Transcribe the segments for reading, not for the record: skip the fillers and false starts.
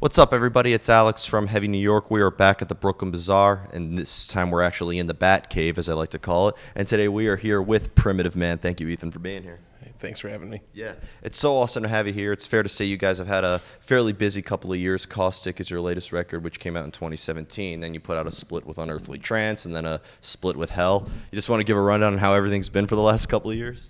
What's up, everybody? It's Alex from Heavy New York. We are back at the Brooklyn Bazaar, and this time we're actually in the Bat Cave, as I like to call it. And today we are here with Primitive Man. Thank you, Ethan, for being here. Hey, thanks for having me. Yeah, it's so awesome to have you here. It's fair to say you guys have had a fairly busy couple of years. Caustic is your latest record, which came out in 2017. Then you put out a split with Unearthly Trance, and then a split with Hell. You just want to give a rundown on how everything's been for the last couple of years?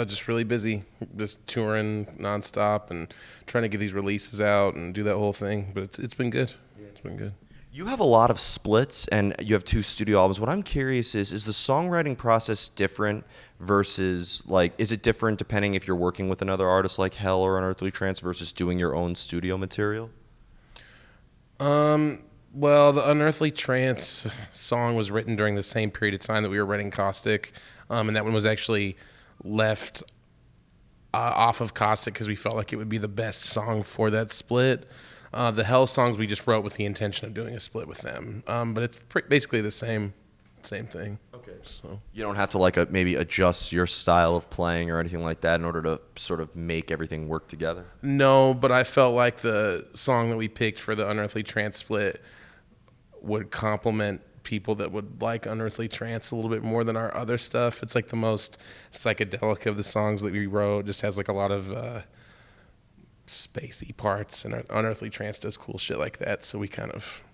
Just really busy, just touring nonstop and trying to get these releases out and do that whole thing. But it's been good. It's been good. You have a lot of splits, and you have 2 studio albums. What I'm curious is the songwriting process different versus, like, is it different depending if you're working with another artist like Hell or Unearthly Trance versus doing your own studio material? Well, the Unearthly Trance song was written during the same period of time that we were writing Caustic, and that one was actually left off of Caustic because we felt like it would be the best song for that split. The Hell songs we just wrote with the intention of doing a split with them, but it's basically the same thing. Okay. So You don't have to, like, maybe adjust your style of playing or anything like that in order to sort of make everything work together? no, but I felt like the song that we picked for the Unearthly Trance split would complement people that would like Unearthly Trance a little bit more than our other stuff. It's like the most psychedelic of the songs that we wrote. Just has like a lot of spacey parts, and Unearthly Trance does cool shit like that. So we kind of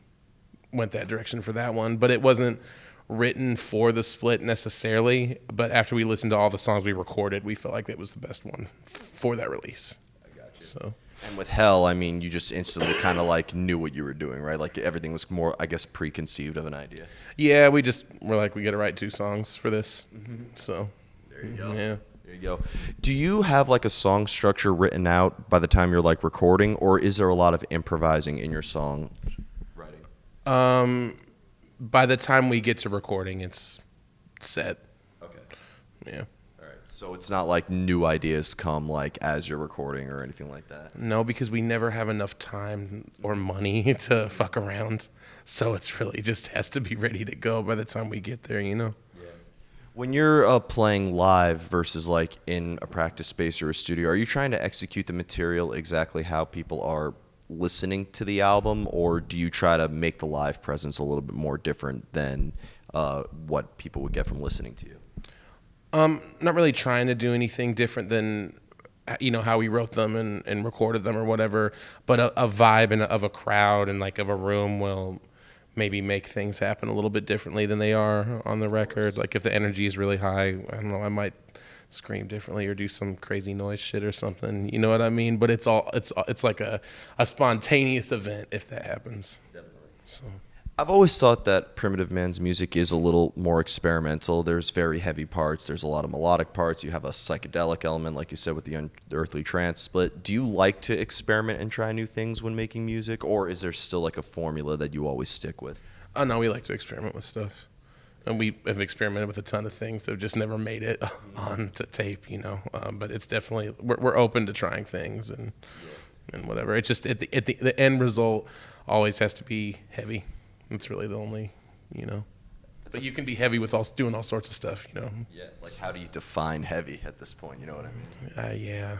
went that direction for that one. But it wasn't written for the split necessarily. But after we listened to all the songs we recorded, we felt like it was the best one for that release. I got you. So. And with Hell, I mean, you just instantly kind of, like, knew what you were doing, right? Like, everything was more, I guess, preconceived of an idea. Yeah, we were like, we got to write 2 songs for this. So There you go. yeah. There you go. Do you have, like, a song structure written out by the time you're, like, recording, or is there a lot of improvising in your song writing? By the time we get to recording, it's set. Okay. Yeah. All right. So it's not like new ideas come, like, as you're recording or anything like that? No, because we never have enough time or money to fuck around. So it's really just has to be ready to go by the time we get there, you know? Yeah. When you're playing live versus, like, in a practice space or a studio, are you trying to execute the material exactly how people are listening to the album, or do you try to make the live presence a little bit more different than what people would get from listening to you? Not really trying to do anything different than, you know, how we wrote them and recorded them or whatever, but a vibe of a crowd and like of a room will maybe make things happen a little bit differently than they are on the record. Like if the energy is really high, I don't know, I might scream differently or do some crazy noise shit or something. You know what I mean? But it's like a spontaneous event if that happens. Definitely. So I've always thought that Primitive Man's music is a little more experimental. There's very heavy parts. There's a lot of melodic parts. You have a psychedelic element, like you said, with the Unearthly Trance split. Do you like to experiment and try new things when making music, or is there still like a formula that you always stick with? oh no, we like to experiment with stuff. And we have experimented with a ton of things that have just never made it onto tape, you know. But it's definitely we're open to trying things and whatever. It's just the end result always has to be heavy. It's really the only, you know. But you can be heavy with doing all sorts of stuff, you know. Yeah, like how do you define heavy at this point? You know what I mean? Yeah,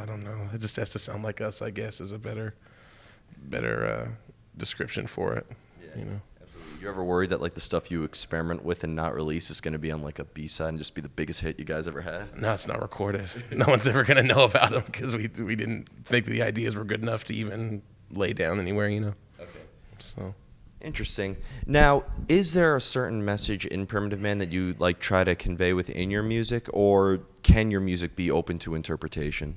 I don't know. It just has to sound like us, I guess, is a better description for it, you know. Absolutely. You ever worried that like the stuff you experiment with and not release is going to be on like a B-side and just be the biggest hit you guys ever had? No, it's not recorded. No one's ever going to know about them because we didn't think the ideas were good enough to even lay down anywhere, you know. Okay. So. Interesting. Now, is there a certain message in Primitive Man that you like try to convey within your music, or can your music be open to interpretation?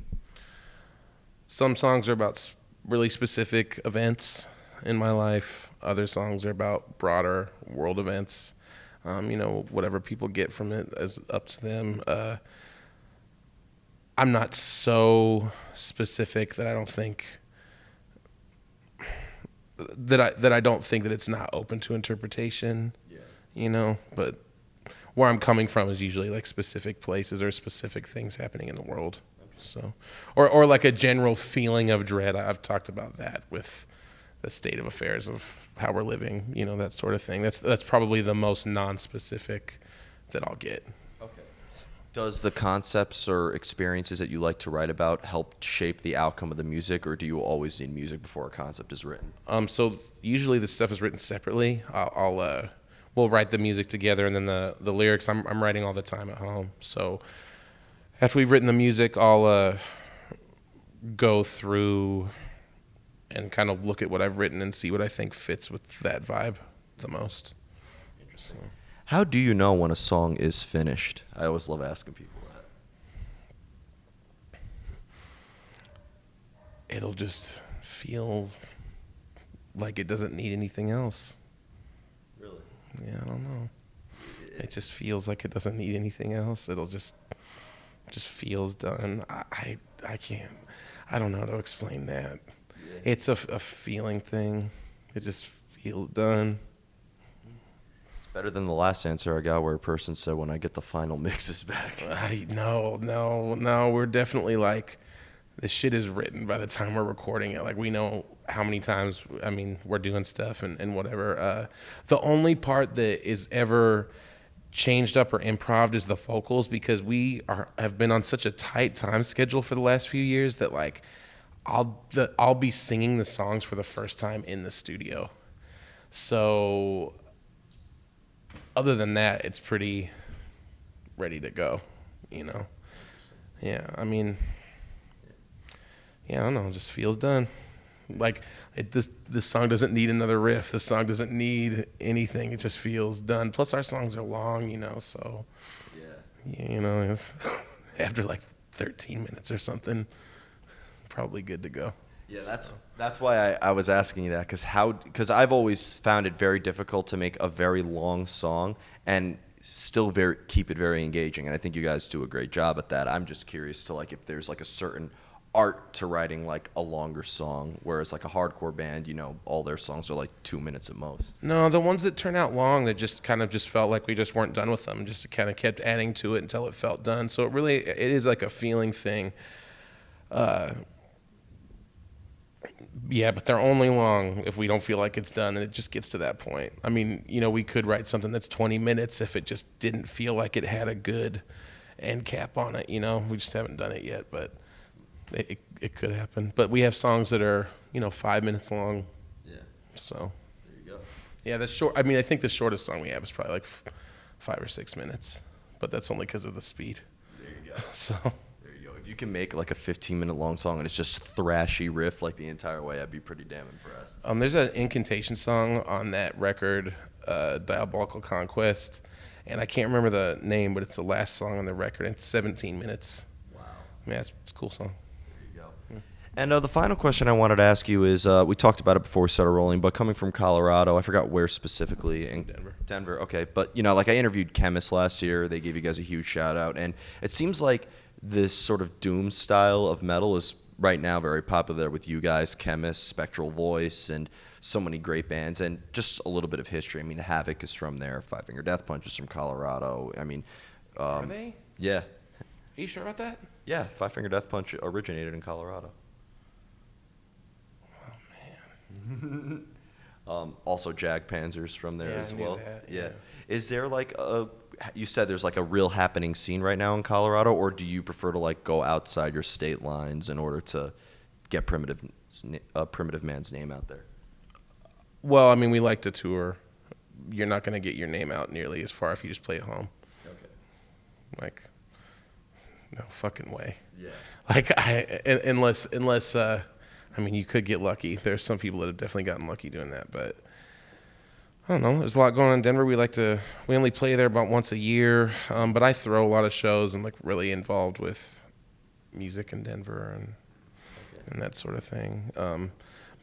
Some songs are about really specific events in my life. Other songs are about broader world events. You know, whatever people get from it is up to them. I'm not so specific that I don't think that I don't think that it's not open to interpretation. Yeah. You know, but where I'm coming from is usually like specific places or specific things happening in the world. Okay. So, or like a general feeling of dread. I've talked about that with the state of affairs of how we're living, you know, that sort of thing. That's probably the most non-specific that I'll get. Okay. Does the concepts or experiences that you like to write about help shape the outcome of the music, or do you always need music before a concept is written? So usually the stuff is written separately. We'll write the music together, and then the lyrics I'm writing all the time at home. So after we've written the music, I'll go through and kind of look at what I've written and see what I think fits with that vibe the most. So, How do you know when a song is finished? I always love asking people that. it'll just feel like it doesn't need anything else. Really? Yeah, I don't know. It just feels like it doesn't need anything else. It'll just feels done. I can't. I don't know how to explain that. Yeah. It's a feeling thing. It just feels done. It's better than the last answer I got where a person said, when I get the final mixes back. No. We're definitely like, the shit is written by the time we're recording it. Like, we know how many times, I mean, we're doing stuff and whatever. The only part that is ever changed up or improv is the vocals, because have been on such a tight time schedule for the last few years that, like, I'll be singing the songs for the first time in the studio. So other than that, it's pretty ready to go, you know? Yeah, I mean, yeah, I don't know, it just feels done. Like, this song doesn't need another riff. This song doesn't need anything. It just feels done. Plus, our songs are long, you know, so, yeah, you know, it's after like 13 minutes or something, probably good to go. Yeah, that's why I was asking you that, because I've always found it very difficult to make a very long song and still keep it very engaging, and I think you guys do a great job at that. I'm just curious to, like, if there's like a certain art to writing like a longer song, whereas like a hardcore band, you know, all their songs are like 2 minutes at most. No, the ones that turn out long, that just kind of just felt like we just weren't done with them. Just kind of kept adding to it until it felt done. So it is like a feeling thing. Yeah, but they're only long if we don't feel like it's done, and it just gets to that point. I mean, you know, we could write something that's 20 minutes if it just didn't feel like it had a good end cap on it, you know? We just haven't done it yet, but it could happen. But we have songs that are, you know, 5 minutes long. Yeah. So, There you go. yeah, that's short. I mean, I think the shortest song we have is probably like 5 or 6 minutes, but that's only because of the speed. There you go. So, There you go. If you can make like a 15-minute long song and it's just thrashy riff like the entire way, I'd be pretty damn impressed. there's an incantation song on that record, Diabolical Conquest, and I can't remember the name, but it's the last song on the record. And it's 17 minutes. Wow. Yeah, it's a cool song. There you go. And the final question I wanted to ask you is, we talked about it before we started rolling, but coming from Colorado, I forgot where specifically. In Denver. Denver, okay. But, you know, like I interviewed Chemist last year. They gave you guys a huge shout out. And it seems like this sort of doom style of metal is right now very popular with you guys, Chemist, Spectral Voice, and so many great bands. And just a little bit of history. I mean, Havoc is from there. Five Finger Death Punch is from Colorado. I mean, Are they? yeah. Are you sure about that? Yeah, Five Finger Death Punch originated in Colorado. Oh, man. Also, Jag Panzer's from there Yeah, as I knew well. that, Yeah. yeah. Is there like you said there's like a real happening scene right now in Colorado, or do you prefer to like go outside your state lines in order to get Primitive Man's name out there? Well, I mean, we like to tour. You're not going to get your name out nearly as far if you just play at home. Okay. Like, no fucking way. Yeah. Like, unless I mean, you could get lucky. There's some people that have definitely gotten lucky doing that, but I don't know. There's a lot going on in Denver. We only play there about once a year, but I throw a lot of shows and like really involved with music in Denver and that sort of thing.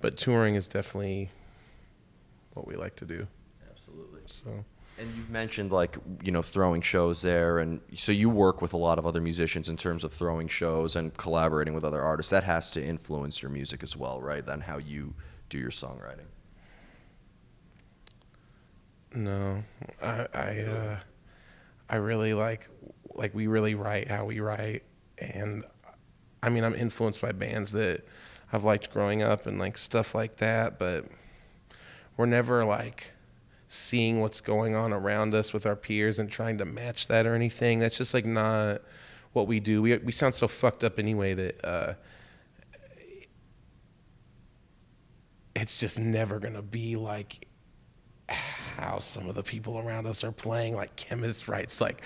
But touring is definitely what we like to do. Absolutely. So. And you've mentioned like, you know, throwing shows there, and so you work with a lot of other musicians in terms of throwing shows and collaborating with other artists. That has to influence your music as well, right? Then how you do your songwriting. No, I really like we really write how we write, and I mean, I'm influenced by bands that I've liked growing up and like stuff like that, but we're never like seeing what's going on around us with our peers and trying to match that or anything. That's just like not what we do. We sound so fucked up anyway that it's just never gonna be like how some of the people around us are playing. Like Chemist writes like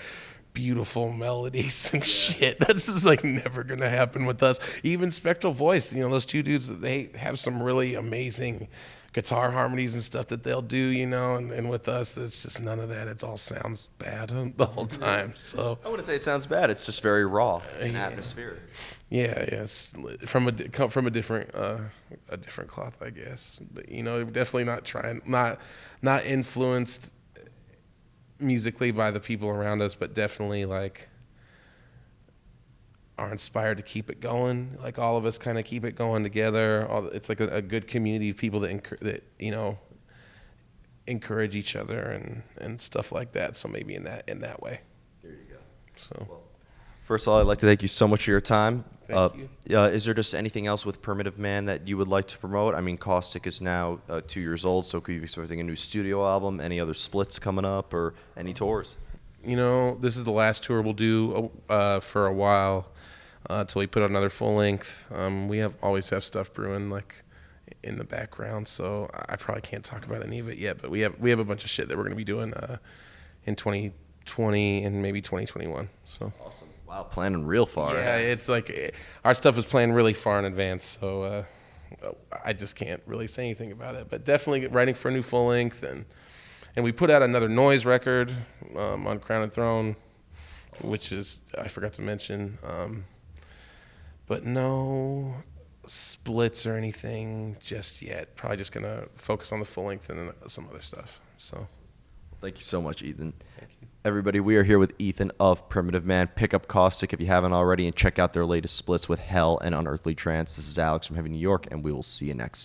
beautiful melodies and shit. That's just like never gonna happen with us. Even Spectral Voice, you know, those two dudes, they have some really amazing guitar harmonies and stuff that they'll do, you know, and with us it's just none of that. It all sounds bad the whole time. So I wouldn't say it sounds bad. It's just very raw and atmospheric. yeah, yes, from a different cloth, I guess. But you know, definitely not influenced musically by the people around us, but definitely like are inspired to keep it going. Like all of us kind of keep it going together. It's like a good community of people that you know encourage each other and stuff like that. So maybe in that way. There you go. So. Well, first of all, I'd like to thank you so much for your time. Thank you. Is there just anything else with Primitive Man that you would like to promote? I mean, Caustic is now 2 years old, so could you be expecting a new studio album? Any other splits coming up or any tours? You know, this is the last tour we'll do for a while until we put out another full length. We always have stuff brewing like in the background, so I probably can't talk about any of it yet. But we have a bunch of shit that we're going to be doing in 2020 and maybe 2021. So. Awesome. Wow, planning real far. Yeah, it's like our stuff is planned really far in advance, so I just can't really say anything about it. But definitely writing for a new full length, and we put out another Noise record on Crown and Throne, which is I forgot to mention. But no splits or anything just yet. Probably just gonna focus on the full length and then some other stuff. So. Thank you so much, Ethan. Thank you. Everybody, we are here with Ethan of Primitive Man. Pick up Caustic if you haven't already and check out their latest splits with Hell and Unearthly Trance. This is Alex from Heavy New York, and we will see you next.